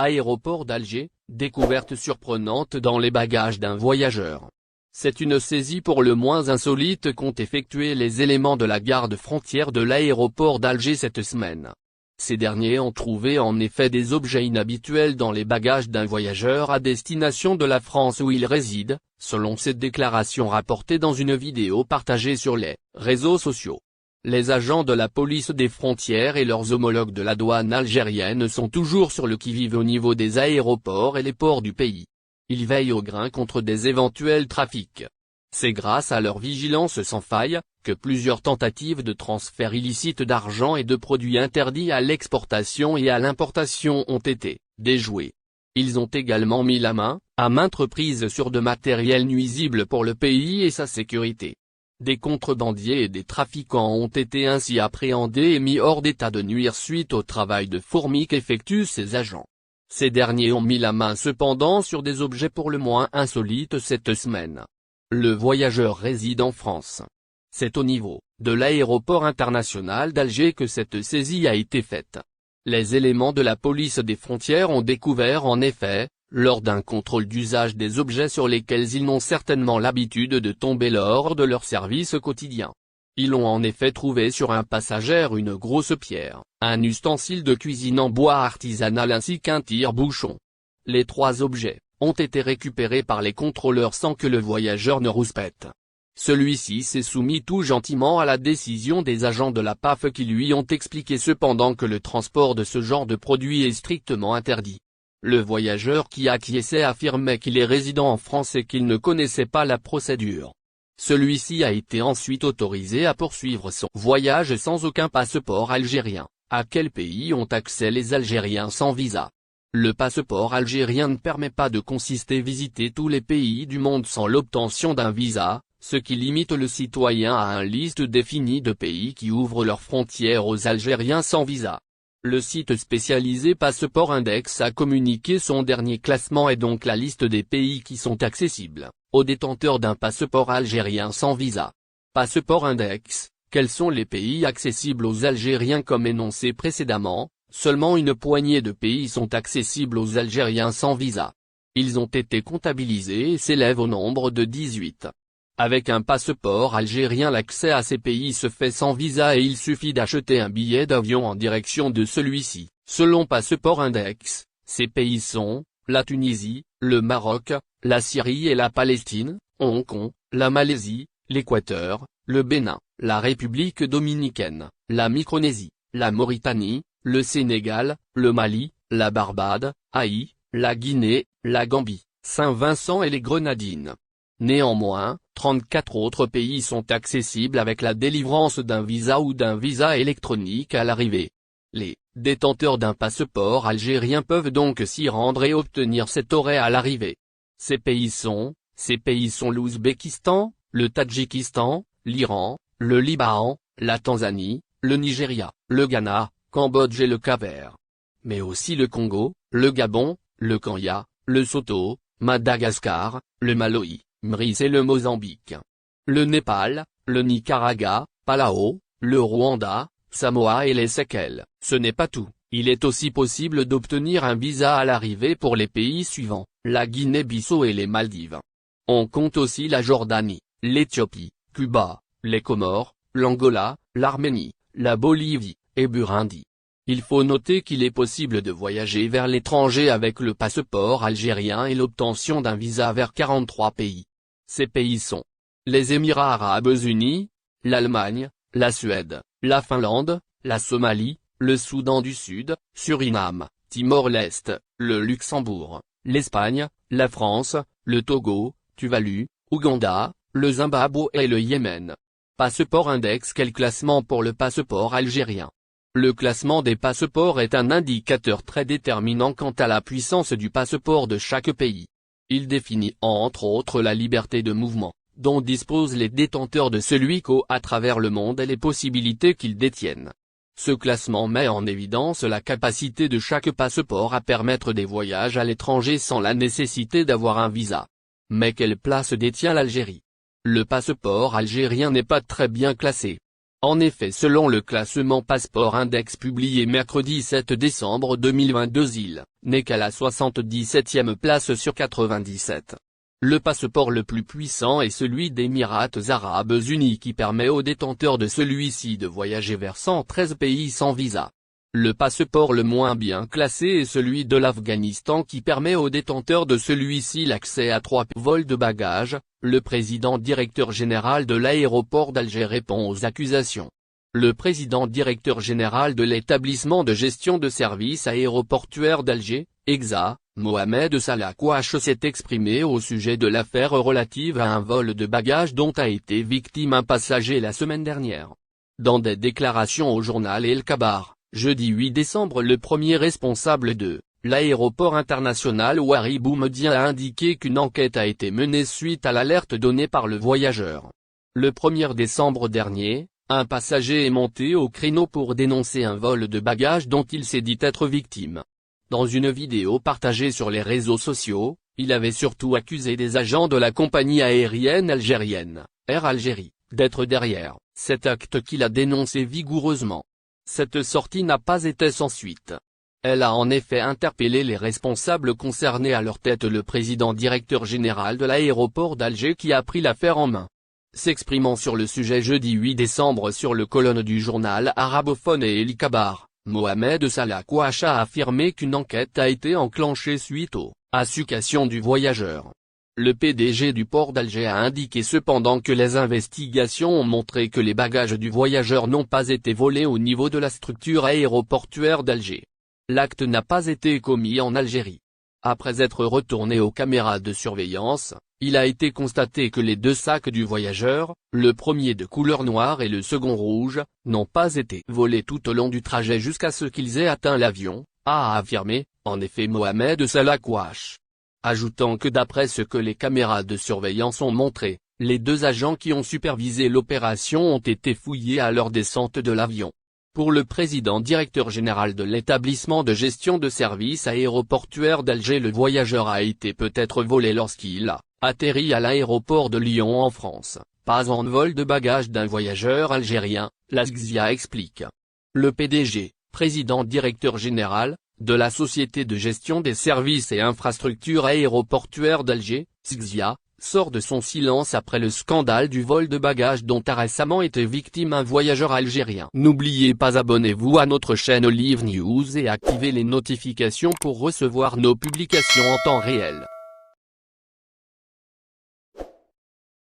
Aéroport d'Alger, découverte surprenante dans les bagages d'un voyageur. C'est une saisie pour le moins insolite qu'ont effectué les éléments de la garde frontière de l'aéroport d'Alger cette semaine. Ces derniers ont trouvé en effet des objets inhabituels dans les bagages d'un voyageur à destination de la France où il réside, selon cette déclaration rapportée dans une vidéo partagée sur les réseaux sociaux. Les agents de la police des frontières et leurs homologues de la douane algérienne sont toujours sur le qui-vive au niveau des aéroports et les ports du pays. Ils veillent au grain contre des éventuels trafics. C'est grâce à leur vigilance sans faille, que plusieurs tentatives de transfert illicite d'argent et de produits interdits à l'exportation et à l'importation ont été déjoués. Ils ont également mis la main, à maintes reprises sur de matériel nuisible pour le pays et sa sécurité. Des contrebandiers et des trafiquants ont été ainsi appréhendés et mis hors d'état de nuire suite au travail de fourmi qu'effectuent ces agents. Ces derniers ont mis la main cependant sur des objets pour le moins insolites cette semaine. Le voyageur réside en France. C'est au niveau de l'aéroport international d'Alger que cette saisie a été faite. Les éléments de la police des frontières ont découvert en effet, lors d'un contrôle d'usage des objets sur lesquels ils n'ont certainement l'habitude de tomber lors de leur service quotidien. Ils ont en effet trouvé sur un passager une grosse pierre, un ustensile de cuisine en bois artisanal ainsi qu'un tire-bouchon. Les 3 objets ont été récupérés par les contrôleurs sans que le voyageur ne rouspète. Celui-ci s'est soumis tout gentiment à la décision des agents de la PAF qui lui ont expliqué cependant que le transport de ce genre de produit est strictement interdit. Le voyageur qui acquiesçait affirmait qu'il est résident en France et qu'il ne connaissait pas la procédure. Celui-ci a été ensuite autorisé à poursuivre son voyage sans aucun passeport algérien. À quel pays ont accès les Algériens sans visa? Le passeport algérien ne permet pas de visiter tous les pays du monde sans l'obtention d'un visa, ce qui limite le citoyen à une liste définie de pays qui ouvrent leurs frontières aux Algériens sans visa. Le site spécialisé Passeport Index a communiqué son dernier classement et donc la liste des pays qui sont accessibles aux détenteurs d'un passeport algérien sans visa. Passeport Index, quels sont les pays accessibles aux Algériens? Comme énoncé précédemment, seulement une poignée de pays sont accessibles aux Algériens sans visa. Ils ont été comptabilisés et s'élèvent au nombre de 18. Avec un passeport algérien, l'accès à ces pays se fait sans visa et il suffit d'acheter un billet d'avion en direction de celui-ci. Selon Passeport Index, ces pays sont la Tunisie, le Maroc, la Syrie et la Palestine, Hong Kong, la Malaisie, l'Équateur, le Bénin, la République dominicaine, la Micronésie, la Mauritanie, le Sénégal, le Mali, la Barbade, Haïti, la Guinée, la Gambie, Saint-Vincent et les Grenadines. Néanmoins, 34 autres pays sont accessibles avec la délivrance d'un visa ou d'un visa électronique à l'arrivée. Les détenteurs d'un passeport algérien peuvent donc s'y rendre et obtenir cet arrêt à l'arrivée. Ces pays sont l'Ouzbékistan, le Tadjikistan, l'Iran, le Liban, la Tanzanie, le Nigeria, le Ghana, Cambodge et le Cap-Vert. Mais aussi le Congo, le Gabon, le Kenya, le Lesotho, Madagascar, le Malawi, Maurice et le Mozambique. Le Népal, le Nicaragua, Palau, le Rwanda, Samoa et les Seychelles. Ce n'est pas tout, il est aussi possible d'obtenir un visa à l'arrivée pour les pays suivants, la Guinée-Bissau et les Maldives. On compte aussi la Jordanie, l'Éthiopie, Cuba, les Comores, l'Angola, l'Arménie, la Bolivie, et Burundi. Il faut noter qu'il est possible de voyager vers l'étranger avec le passeport algérien et l'obtention d'un visa vers 43 pays. Ces pays sont les Émirats arabes unis, l'Allemagne, la Suède, la Finlande, la Somalie, le Soudan du Sud, Suriname, Timor-Leste, le Luxembourg, l'Espagne, la France, le Togo, Tuvalu, Ouganda, le Zimbabwe et le Yémen. Passeport Index. Quel classement pour le passeport algérien? Le classement des passeports est un indicateur très déterminant quant à la puissance du passeport de chaque pays. Il définit entre autres la liberté de mouvement, dont disposent les détenteurs de celui-ci à travers le monde et les possibilités qu'ils détiennent. Ce classement met en évidence la capacité de chaque passeport à permettre des voyages à l'étranger sans la nécessité d'avoir un visa. Mais quelle place détient l'Algérie? Le passeport algérien n'est pas très bien classé. En effet, selon le classement Passeport Index publié mercredi 7 décembre 2022, il n'est qu'à la 77e place sur 97. Le passeport le plus puissant est celui des Émirats Arabes Unis qui permet aux détenteurs de celui-ci de voyager vers 113 pays sans visa. Le passeport le moins bien classé est celui de l'Afghanistan qui permet aux détenteurs de celui-ci l'accès à 3 vols de bagages. Le président directeur général de l'aéroport d'Alger répond aux accusations. Le président directeur général de l'établissement de gestion de services aéroportuaires d'Alger, EGSA, Mohamed Salah Kouache s'est exprimé au sujet de l'affaire relative à un vol de bagages dont a été victime un passager la semaine dernière. Dans des déclarations au journal El Kabar, jeudi 8 décembre, le premier responsable de l'aéroport international Ouari Boumediene a indiqué qu'une enquête a été menée suite à l'alerte donnée par le voyageur. Le 1er décembre dernier, un passager est monté au créneau pour dénoncer un vol de bagages dont il s'est dit être victime. Dans une vidéo partagée sur les réseaux sociaux, il avait surtout accusé des agents de la compagnie aérienne algérienne, Air Algérie, d'être derrière cet acte qu'il a dénoncé vigoureusement. Cette sortie n'a pas été sans suite. Elle a en effet interpellé les responsables concernés, à leur tête le président directeur général de l'aéroport d'Alger qui a pris l'affaire en main. S'exprimant sur le sujet jeudi 8 décembre sur le colonne du journal arabophone El Kabar, Mohamed Salah Kouache a affirmé qu'une enquête a été enclenchée suite aux accusations du voyageur. Le PDG du port d'Alger a indiqué cependant que les investigations ont montré que les bagages du voyageur n'ont pas été volés au niveau de la structure aéroportuaire d'Alger. L'acte n'a pas été commis en Algérie. Après être retourné aux caméras de surveillance, il a été constaté que les 2 sacs du voyageur, le premier de couleur noire et le second rouge, n'ont pas été volés tout au long du trajet jusqu'à ce qu'ils aient atteint l'avion, a affirmé, en effet, Mohamed Salah Kouache. Ajoutant que d'après ce que les caméras de surveillance ont montré, les 2 agents qui ont supervisé l'opération ont été fouillés à leur descente de l'avion. Pour le président directeur général de l'établissement de gestion de services aéroportuaires d'Alger, le voyageur a été peut-être volé lorsqu'il a atterri à l'aéroport de Lyon en France, pas en vol de bagages d'un voyageur algérien, la SGZIA explique. Le PDG, président directeur général, de la Société de gestion des services et infrastructures aéroportuaires d'Alger, SGZIA, sort de son silence après le scandale du vol de bagages dont a récemment été victime un voyageur algérien. N'oubliez pas, abonnez-vous à notre chaîne Olive News et activez les notifications pour recevoir nos publications en temps réel.